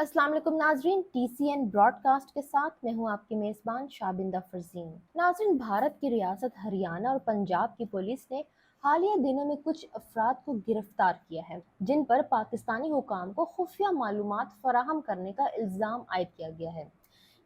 अस्सलाम वालेकुम नाजरीन, TCN ब्रॉडकास्ट के साथ मैं हूं आपकी मेज़बान शाबिंदा फरजीन। नाजरीन, भारत की रियासत हरियाणा और पंजाब की पुलिस ने हालिया दिनों में कुछ अफराद को गिरफ्तार किया है जिन पर पाकिस्तानी हुकाम को खुफिया मालूमात फराहम करने का इल्ज़ाम आयद किया गया है।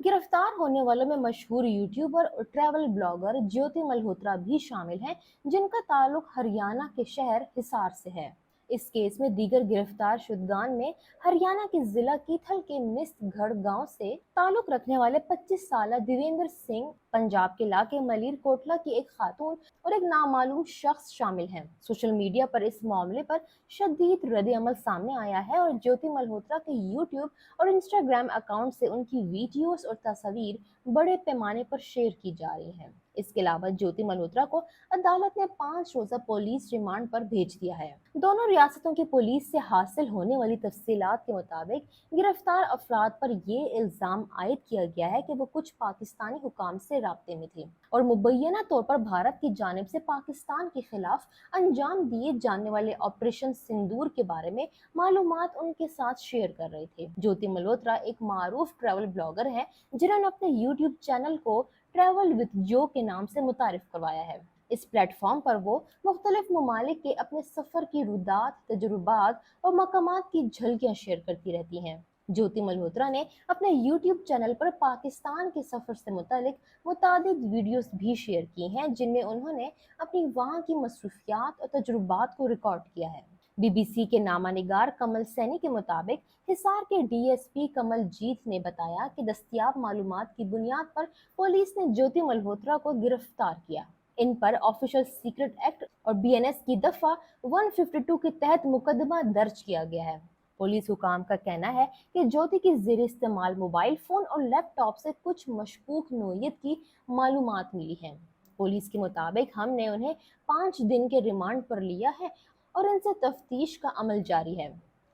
गिरफ्तार होने वालों में मशहूर यूट्यूबर और ट्रैवल ब्लॉगर ज्योति मल्होत्रा भी शामिल हैं, जिनका ताल्लुक हरियाणा के शहर हिसार से है। इस केस में दीगर गिरफ्तार शुदगान में हरियाणा के जिला कीथल के मिस्तगढ़ गांव से ताल्लुक रखने वाले 25 साल देवेंद्र सिंह, पंजाब के इलाके मलीर कोटला की एक खातून और एक नामालूम शख्स शामिल हैं। सोशल मीडिया पर इस मामले पर शदीद रद्द-ए-अमल सामने आया है और ज्योति मल्होत्रा के यूट्यूब और इंस्टाग्राम अकाउंट से उनकी वीडियोस और तस्वीर बड़े पैमाने पर शेयर की जा रही हैं। इसके अलावा ज्योति मल्होत्रा को अदालत ने 5 रोजा पुलिस रिमांड पर भेज दिया है। दोनों रियासतों की पुलिस से हासिल होने वाली तफसीलात के मुताबिक गिरफ्तार अफराद पर ये इल्जाम आयद किया गया है कि वो कुछ पाकिस्तानी हुकाम से राब्ते में थे और मुबैना तौर पर भारत की जानिब से पाकिस्तान के खिलाफ अंजाम दिए जाने वाले ऑपरेशन सिंदूर के बारे में मालूमात उनके साथ शेयर कर रहे थे। ज्योति मल्होत्रा एक मारूफ ट्रैवल ब्लॉगर है जिन्होंने अपने यूट्यूब चैनल को ट्रैवल विद जो के नाम से मुतारिफ करवाया है। इस प्लेटफॉर्म पर वो मुख्तलिफ ममालिक के अपने सफ़र की रुदात, तजुर्बात और मकामात की झलकियाँ शेयर करती रहती हैं। ज्योति मल्होत्रा ने अपने यूट्यूब चैनल पर पाकिस्तान के सफ़र से मुतालिक मुतादिद वीडियोस भी शेयर की हैं, जिनमें उन्होंने अपनी वहाँ की मसरूफियात और तजुर्बात को रिकॉर्ड किया है। BBC के नामानिगार कमल सैनी के मुताबिक हिसार के DSP कमल जीत ने बताया कि दस्तियाब मालूमात की बुनियाद पर पुलिस ने ज्योति मल्होत्रा को गिरफ्तार किया। इन पर ऑफिशियल सीक्रेट एक्ट और BNS की दफा 152 के तहत मुकदमा दर्ज किया गया है। पुलिस हुकाम का कहना है कि ज्योति की जेर इस्तेमाल मोबाइल फोन और लैपटॉप से कुछ मशकूक नोयत की मालूमात मिली हैं। पुलिस के मुताबिक हमने उन्हें 5 दिन के रिमांड पर लिया है और इनसे तफ्तीश का अमल जारी है।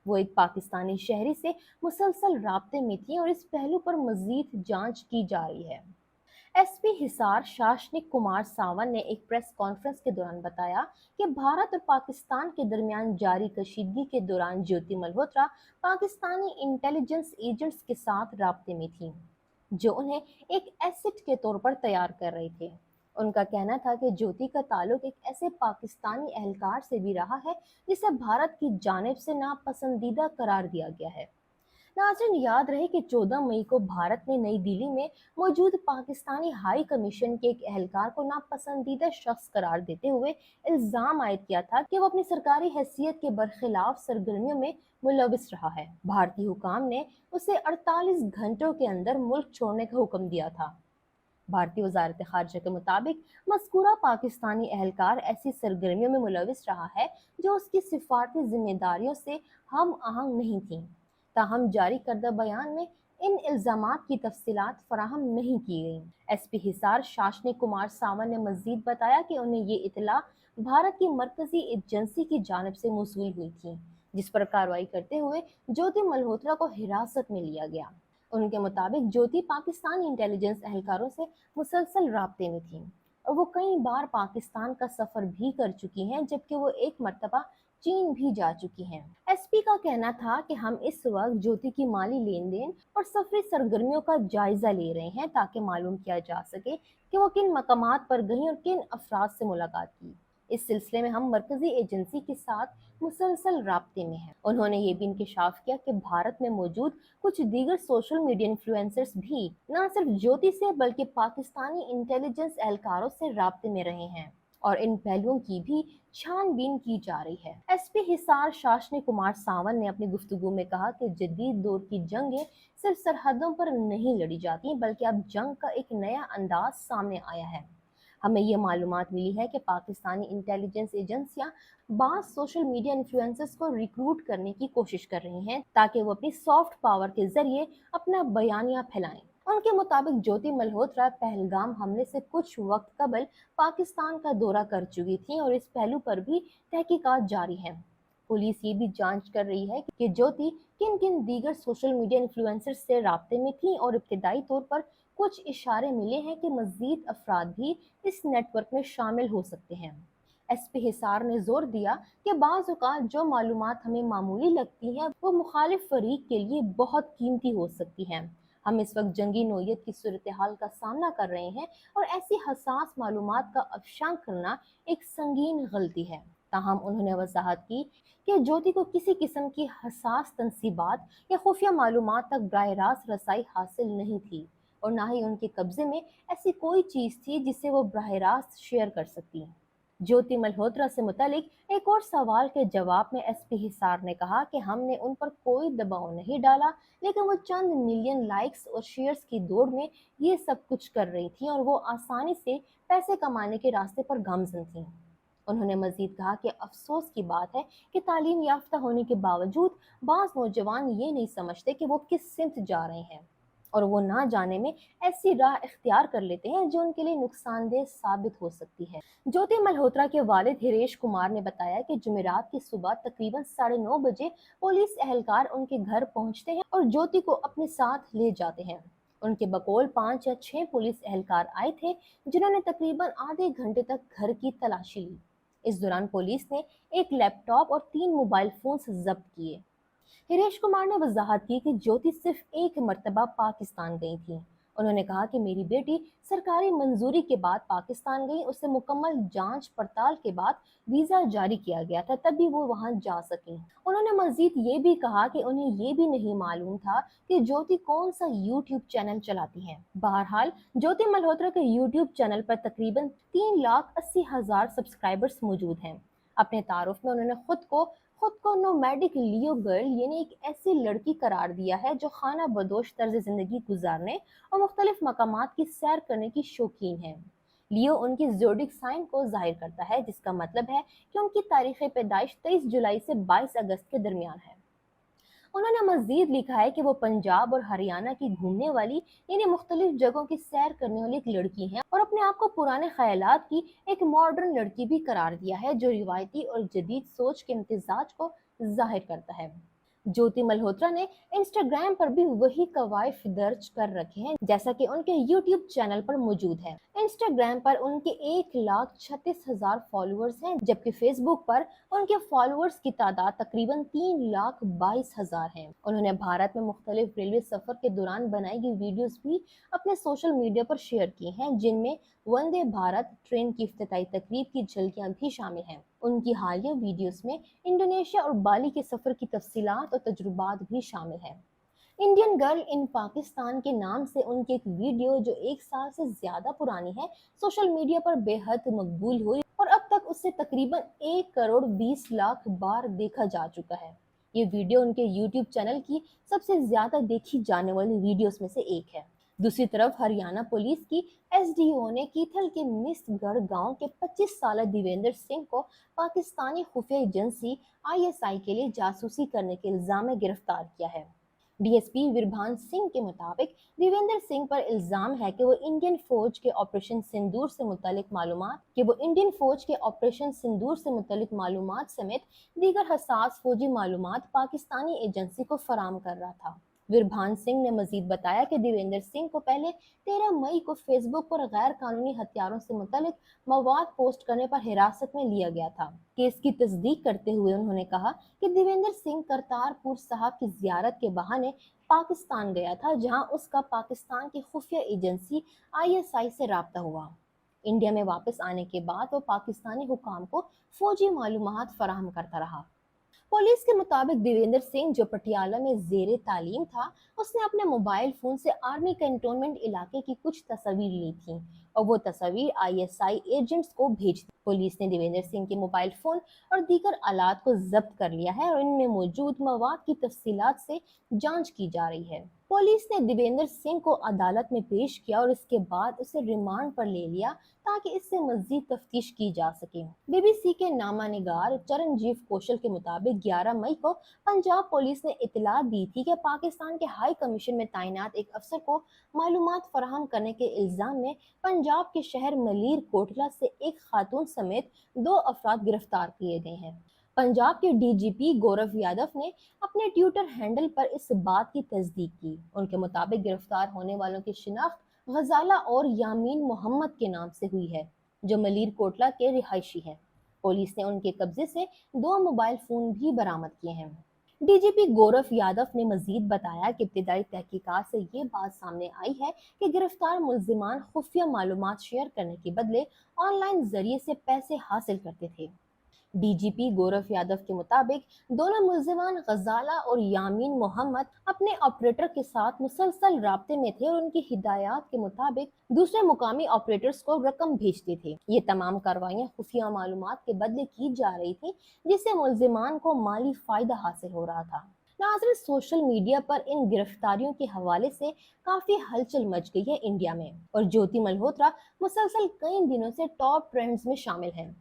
वो एक पाकिस्तानी शहरी से मुसलसल राब्ते में थी और इस पहलू पर मजीद जांच की जा रही है। SP हिसार शासनिक कुमार सावन ने एक प्रेस कॉन्फ्रेंस के दौरान बताया कि भारत और पाकिस्तान के दरमियान जारी कशीदगी के दौरान ज्योति मल्होत्रा पाकिस्तानी इंटेलिजेंस एजेंट्स के साथ राब्ते में थी, जो उन्हें एक एसेट के तौर पर तैयार कर रहे थे। उनका कहना था कि ज्योति का ताल्लुक एक ऐसे पाकिस्तानी एहलकार से भी रहा है जिसे भारत की जानिब से नापसंदीदा करार दिया गया है। नाज़रीन, याद रहे कि 14 मई को भारत ने नई दिल्ली में मौजूद पाकिस्तानी हाई कमीशन के एक एहलकार को नापसंदीदा शख्स करार देते हुए इल्ज़ाम आयद किया था कि वो अपनी सरकारी हैसियत के बरखिलाफ सरगर्मियों में मुलविस रहा है। भारतीय हुकाम ने उसे 48 घंटों के अंदर मुल्क छोड़ने का हुक्म दिया था। भारतीय वजारत खारजा के मुताबिक मज़कूरा पाकिस्तानी एहलकार ऐसी सरगर्मियों में मुलविस रहा है जो उसकी सिफारती जिम्मेदारियों से हम आहंग नहीं थीं। ताहम जारी करदा बयान में इन इल्ज़ामात की तफसीलात फराहम नहीं की गई। SP हिसार शासनिक कुमार सावन ने मजीद बताया कि उन्हें ये इतला भारत की मरकजी एजेंसी की जानिब से मौसूल हुई थी, जिस पर कार्रवाई करते हुए ज्योति मल्होत्रा को हिरासत में लिया गया। उनके मुताबिक ज्योति पाकिस्तानी इंटेलिजेंस एहलकारों से मुसलसल राब्ते में थी और वो कई बार पाकिस्तान का सफ़र भी कर चुकी हैं, जबकि वो एक मरतबा चीन भी जा चुकी हैं। SP का कहना था कि हम इस वक्त ज्योति की माली लेन देन और सफरी सरगर्मियों का जायजा ले रहे हैं ताकि मालूम किया जा सके कि वो किन मकामात पर गई और किन अफराद से मुलाकात की। इस सिलसिले में हम मरकजी एजेंसी के साथ मुसलसल राब्ते में हैं। उन्होंने ये भी इंकशाफ किया कि भारत में मौजूद कुछ दीगर सोशल मीडिया इन्फ्लुएंसर्स भी न सिर्फ ज्योति से बल्कि पाकिस्तानी इंटेलिजेंस एहलकारों से राब्ते में रहे हैं और इन पहलुओं की भी छानबीन की जा रही है। SP हिसार शासनिक कुमार सावन ने अपनी गुफ्तगू में कहा कि जदीद दौर की जंगें सिर्फ सरहदों पर नहीं लड़ी जाती, बल्कि अब जंग का एक नया अंदाज सामने आया है। हमें ये मालूमात मिली है कि पाकिस्तानी इंटेलिजेंस एजेंसियां बाज़ सोशल मीडिया इन्फ्लुएंसर्स को रिक्रूट करने की कोशिश कर रही हैं ताकि वो अपनी सॉफ्ट पावर के जरिए अपना बयानिया फैलाएं। उनके मुताबिक ज्योति मल्होत्रा पहलगाम हमले से कुछ वक्त कबल पाकिस्तान का दौरा कर चुकी थी और इस पहलू पर भी तहकीकात जारी है। पुलिस ये भी जांच कर रही है कि ज्योति किन किन दीगर सोशल मीडिया इन्फ्लुएंसर्स से राब्ते में थी और इब्तिदाई तौर पर कुछ इशारे मिले हैं कि मजीद अफराद भी इस नेटवर्क में शामिल हो सकते हैं। ایس پی حصار نے زور دیا کہ بعض اوقات جو معلومات ہمیں معمولی لگتی ہیں وہ مخالف فریق کے لیے بہت قیمتی ہو سکتی ہیں۔ ہم اس وقت جنگی نوعیت کی صورتحال کا سامنا کر رہے ہیں اور ایسی حساس معلومات کا افشاں کرنا ایک سنگین غلطی ہے۔ تاہم انہوں نے وضاحت کی کہ جیوتی کو کسی قسم کی حساس تنصیبات یا خفیہ معلومات تک براہ راست رسائی حاصل نہیں تھی اور نہ ہی ان کے قبضے میں ایسی کوئی چیز تھی جسے وہ براہ راست شیئر کر سکتی۔ جیوتی ملہوترا سے متعلق ایک اور سوال کے جواب میں ایس پی حصار نے کہا کہ ہم نے ان پر کوئی دباؤ نہیں ڈالا، لیکن وہ چند ملین لائکس اور شیئرز کی دوڑ میں یہ سب کچھ کر رہی تھیں اور وہ آسانی سے پیسے کمانے کے راستے پر گامزن تھیں۔ انہوں نے مزید کہا کہ افسوس کی بات ہے کہ تعلیم یافتہ ہونے کے باوجود بعض نوجوان یہ نہیں سمجھتے کہ وہ کس سمت جا رہے ہیں اور وہ نہ جانے میں ایسی راہ اختیار کر لیتے ہیں جو ان کے لیے نقصان دہ ثابت ہو سکتی ہے۔ جیوتی ملہوترا کے والد ہریش کمار نے بتایا کہ جمعرات کی صبح تقریباً 9:30 بجے پولیس اہلکار ان کے گھر پہنچتے ہیں اور جیوتی کو اپنے ساتھ لے جاتے ہیں۔ ان کے بقول 5 یا 6 پولیس اہلکار آئے تھے جنہوں نے تقریباً آدھے گھنٹے تک گھر کی تلاشی لی۔ اس دوران پولیس نے ایک لیپ ٹاپ اور 3 موبائل فونز ضبط کیے۔ ہریش کمار نے وضاحت کی کہ جیوتی صرف ایک مرتبہ پاکستان گئی تھی۔ انہوں نے کہا کہ میری بیٹی سرکاری منظوری کے بعد پاکستان گئی، اسے مکمل جانچ پڑتال کے بعد ویزا جاری کیا گیا تھا تبھی وہ وہاں جا سکیں۔ انہوں نے مزید یہ بھی کہا کہ انہیں یہ بھی نہیں معلوم تھا کہ جیوتی کون سا یوٹیوب چینل چلاتی ہیں۔ بہرحال جیوتی ملہوترا کے یوٹیوب چینل پر تقریباً 3,80,000 سبسکرائبرز موجود ہیں۔ اپنے تعارف میں انہوں نے خود کو نومیڈک لیو گرل یعنی ایک ایسی لڑکی قرار دیا ہے جو خانہ بدوش طرز زندگی گزارنے اور مختلف مقامات کی سیر کرنے کی شوقین ہے۔ لیو ان کی زوڈک سائن کو ظاہر کرتا ہے جس کا مطلب ہے کہ ان کی تاریخ پیدائش 23 جولائی سے 22 اگست کے درمیان ہے۔ انہوں نے مزید لکھا ہے کہ وہ پنجاب اور ہریانہ کی گھومنے والی یعنی مختلف جگہوں کی سیر کرنے والی ایک لڑکی ہیں اور اپنے آپ کو پرانے خیالات کی ایک ماڈرن لڑکی بھی قرار دیا ہے جو روایتی اور جدید سوچ کے امتزاج کو ظاہر کرتا ہے۔ جیوتی ملہوترا نے انسٹاگرام پر بھی وہی قوائف درج کر رکھے ہیں جیسا کہ ان کے یوٹیوب چینل پر موجود ہے۔ انسٹاگرام پر ان کے 1,36,000 فالوورز ہیں جبکہ فیس بک پر ان کے فالوورز کی تعداد تقریباً 3,22,000 ہیں۔ انہوں نے بھارت میں مختلف ریلوے سفر کے دوران بنائی گئی ویڈیوز بھی اپنے سوشل میڈیا پر شیئر کی ہیں جن میں وندے بھارت ٹرین کی افتتاحی تقریب کی جھلکیاں بھی شامل ہیں۔ ان کی حالیہ ویڈیوز میں انڈونیشیا اور بالی کے سفر کی تفصیلات اور تجربات بھی شامل ہیں۔ انڈین گرل ان پاکستان کے نام سے ان کی ایک ویڈیو جو 1 سال سے زیادہ پرانی ہے سوشل میڈیا پر بے حد مقبول ہوئی اور اب تک اسے تقریباً 1,20,00,000 بار دیکھا جا چکا ہے۔ یہ ویڈیو ان کے یوٹیوب چینل کی سب سے زیادہ دیکھی جانے والی ویڈیوز میں سے ایک ہے۔ دوسری طرف ہریانہ پولیس کی ایس ڈی او نے کیتھل کے مس گڑھ گاؤں کے 25 سالہ دیویندر سنگھ کو پاکستانی خفیہ ایجنسی ISI کے لیے جاسوسی کرنے کے الزام میں گرفتار کیا ہے۔ ڈی ایس پی وربھان سنگھ کے مطابق دیویندر سنگھ پر الزام ہے کہ وہ انڈین فوج کے آپریشن سندور سے متعلق معلومات سمیت دیگر حساس فوجی معلومات پاکستانی ایجنسی کو فراہم کر رہا تھا۔ وربھان سنگھ نے مزید بتایا کہ دیویندر سنگھ کو پہلے 13 مئی کو فیس بک پر غیر قانونی ہتھیاروں سے متعلق مواد پوسٹ کرنے پر حراست میں لیا گیا تھا۔ کیس کی تصدیق کرتے ہوئے انہوں نے کہا کہ دیویندر سنگھ کرتارپور صاحب کی زیارت کے بہانے پاکستان گیا تھا جہاں اس کا پاکستان کی خفیہ ایجنسی ISI سے رابطہ ہوا۔ انڈیا میں واپس آنے کے بعد وہ پاکستانی حکام کو فوجی معلومات فراہم کرتا رہا۔ پولیس کے مطابق دیویندر سنگھ جو پٹیالہ میں زیر تعلیم تھا اس نے اپنے موبائل فون سے آرمی کنٹونمنٹ علاقے کی کچھ تصاویر لی تھیں اور وہ تصاویر ISI ایجنٹس کو بھیج دی۔ پولیس نے دیویندر سنگھ کے موبائل فون اور دیگر آلات کو ضبط کر لیا ہے اور ان میں موجود مواد کی تفصیلات سے جانچ کی جا رہی ہے۔ پولیس نے دیویندر سنگھ کو عدالت میں پیش کیا اور اس کے بعد اسے ریمانڈ پر لے لیا تاکہ اس سے مزید تفتیش کی جا سکے۔ BBC کے نامہ نگار چرنجیو کوشل کے مطابق 11 مئی کو پنجاب پولیس نے اطلاع دی تھی کہ پاکستان کے ہائی کمیشن میں تعینات ایک افسر کو معلومات فراہم کرنے کے الزام میں پنجاب کے شہر ملیر کوٹلہ سے ایک خاتون سمیت 2 افراد گرفتار کیے گئے ہیں۔ پنجاب کے DGP گورو یادو نے اپنے ٹویٹر ہینڈل پر اس بات کی تصدیق کی۔ ان کے مطابق گرفتار ہونے والوں کی شناخت غزالہ اور یامین محمد کے نام سے ہوئی ہے جو ملیر کوٹلہ کے رہائشی ہیں۔ पुलिस ने उनके कब्जे से 2 मोबाइल फोन भी बरामद किए हैं। डीजीपी गौरव यादव ने मजीद बताया कि इब्तिदाई तहकीकात से ये बात सामने आई है कि गिरफ्तार मुल्जिमान खुफिया मालूमात शेयर करने के बदले ऑनलाइन जरिए से पैसे हासिल करते थे। डीजीपी गौरव यादव के मुताबिक दोनों मुल्जिमान गजाला और यामीन मोहम्मद अपने ऑपरेटर के साथ मुसलसल राब्ते में थे और उनकी हिदायत के मुताबिक दूसरे मुकामी ऑपरेटर्स को रकम भेजते थे। ये तमाम कार्रवाइयां खुफिया मालूमात के बदले की जा रही थी, जिससे मुल्जिमान को माली फायदा हासिल हो रहा था। नाज़रीन, सोशल मीडिया पर इन गिरफ्तारियों के हवाले से काफी हलचल मच गई है इंडिया में, और ज्योति मल्होत्रा मुसलसल कई दिनों से टॉप ट्रेंड्स में शामिल हैं।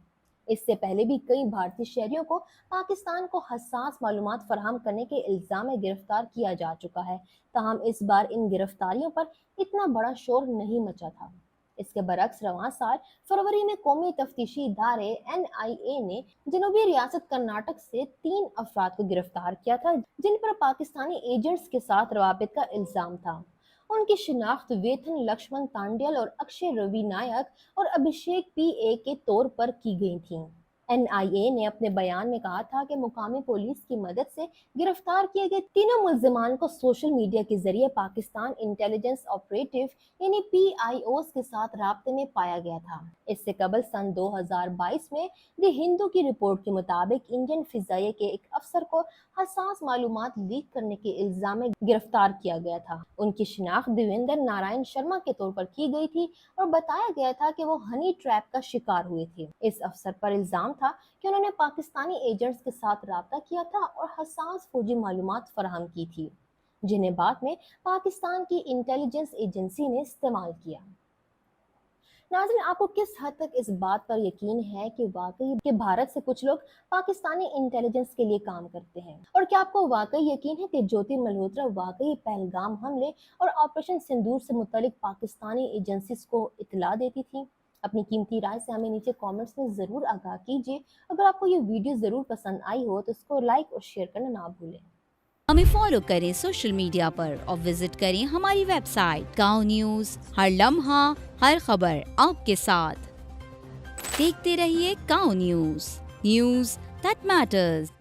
इससे पहले भी कई भारतीय शहरियों को पाकिस्तान को हसास मालूमात फराहम करने के इल्जाम में गिरफ्तार किया जा चुका है। ताहम इस बार इन गिरफ्तारियों पर इतना बड़ा शोर नहीं मचा था। इसके बरक्स रवां साल फरवरी में कौमी तफ्तीशी इदारे NIA ने जनूबी रियासत कर्नाटक से 3 अफराद को गिरफ्तार किया था, जिन पर पाकिस्तानी एजेंट्स के साथ रवाबित का इल्जाम था। उनकी शिनाख्त वेतन लक्ष्मण तांड्यल और अक्षय रवि नायक और अभिषेक PA के तौर पर की गई थी। NIA ने अपने बयान में कहा था कि मुकामी पुलिस की मदद से गिरफ्तार किए गए तीनों मुल्जिमान को सोशल मीडिया के जरिए पाकिस्तान इंटेलिजेंस ऑपरेटिव यानी PIOs के साथ राब्ते में पाया गया था। इससे कबल सन 2022 में द हिंदू की रिपोर्ट के मुताबिक इंडियन फिजाइया के एक अफसर को हसास मालूमात लीक करने के इल्जाम में गिरफ्तार किया गया था। उनकी शिनाख्त देवेंद्र नारायण शर्मा के तौर पर की गई थी और बताया गया था कि वो हनी ट्रैप का शिकार हुए थे। इस अफसर पर इल्जाम था कि उन्होंने पाकिस्तानी एजेंट्स के साथ राब्ता किया था और हसास फौजी मालूमात फराहम की थी, जिन्हें बाद में पाकिस्तान की इंटेलिजेंस एजेंसी ने इस्तेमाल किया। नाज़रीन, आपको किस हद तक इस बात पर यकीन है कि वाकई कि भारत से कुछ लोग पाकिस्तानी इंटेलिजेंस के लिए काम करते हैं? और क्या आपको वाकई यकीन है कि ज्योति मल्होत्रा वाकई पहलगाम हमले और ऑपरेशन सिंदूर से मुतालिक पाकिस्तानी एजेंसीज को इत्तला देती थी? अपनी कीमती राय से हमें नीचे कमेंट्स में ज़रूर आगाह कीजिए। अगर आपको ये वीडियो ज़रूर पसंद आई हो तो इसको लाइक और शेयर करना ना भूलें। हमें फॉलो करें सोशल मीडिया पर और विजिट करें हमारी वेबसाइट गाँव न्यूज, हर लम्हा हर खबर आपके साथ। देखते रहिए गाँव न्यूज दैट मैटर्स।